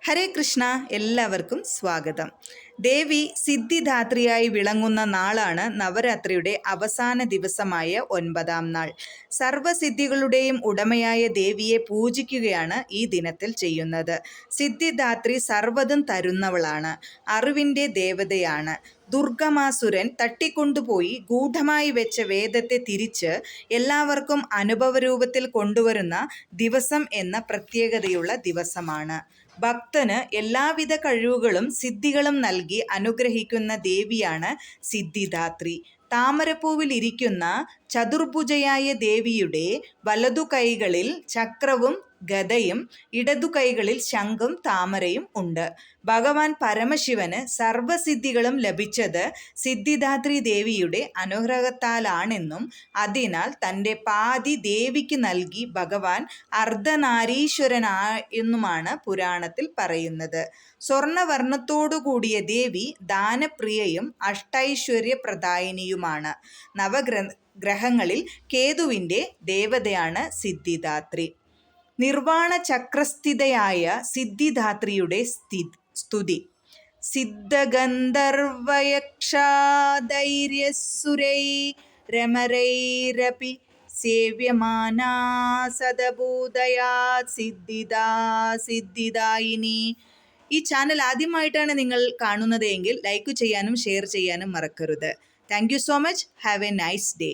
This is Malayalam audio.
ഹരേ കൃഷ്ണ, എല്ലാവർക്കും സ്വാഗതം. ദേവി സിദ്ധിദാത്രിയായി വിളങ്ങുന്ന നാളാണ് നവരാത്രിയുടെ അവസാന ദിവസമായ 9-ാം നാൾ. സർവ്വസിദ്ധികളുടെയും ഉടമയായ ദേവിയെ പൂജിക്കുകയാണ് ഈ ദിനത്തിൽ ചെയ്യുന്നത്. സിദ്ധിദാത്രി സർവ്വതും തരുന്നവളാണ്, അറിവിൻ്റെ ദേവതയാണ്. ദുർഗമാസുരൻ തട്ടിക്കൊണ്ടുപോയി ഗൂഢമായി വെച്ച വേദത്തെ തിരിച്ച് എല്ലാവർക്കും അനുഭവരൂപത്തിൽ കൊണ്ടുവരുന്ന ദിവസം എന്ന പ്രത്യേകതയുള്ള ദിവസമാണ്. ഭക്തന് എല്ലാവിധ കഴിവുകളും സിദ്ധികളും നൽകി അനുഗ്രഹിക്കുന്ന ദേവിയാണ് സിദ്ധിദാത്രി. താമരപ്പൂവിൽ ഇരിക്കുന്ന ചതുർഭുജയായ ദേവിയുടെ വലതു കൈകളിൽ ചക്രവും ഗദയും ഇടതു കൈകളിൽ ശംഖും താമരയും ഉണ്ട്. ഭഗവാൻ പരമശിവന് സർവസിദ്ധികളും ലഭിച്ചത് സിദ്ധിദാത്രി ദേവിയുടെ അനുഗ്രഹത്താലാണെന്നും അതിനാൽ തൻ്റെ പാതി ദേവിക്ക് നൽകി ഭഗവാൻ അർദ്ധനാരീശ്വരനായെന്നുമാണ് പുരാണത്തിൽ പറയുന്നത്. സ്വർണവർണ്ണത്തോടുകൂടിയ ദേവി ദാനപ്രിയയും അഷ്ടൈശ്വര്യപ്രദായിനിയുമാണ്. നവഗ്രഹങ്ങളിൽ കേതുവിൻ്റെ ദേവതയാണ് സിദ്ധിദാത്രി. നിർവാണ ചക്രസ്ഥിതയായ സിദ്ധിദാത്രിയുടെ സ്തുതി. സിദ്ധഗന്ധർവയക്ഷാധൈര്യസുരൈരമരൈരപി സേവ്യമാനാ സദഭൂതയാത് സിദ്ധിദാ സിദ്ധിദായിനി. ഈ ചാനൽ ആദ്യമായിട്ടാണ് നിങ്ങൾ കാണുന്നത് എങ്കിൽ ലൈക്ക് ചെയ്യാനും ഷെയർ ചെയ്യാനും മറക്കരുത്. Thank you so much. Have A nice day.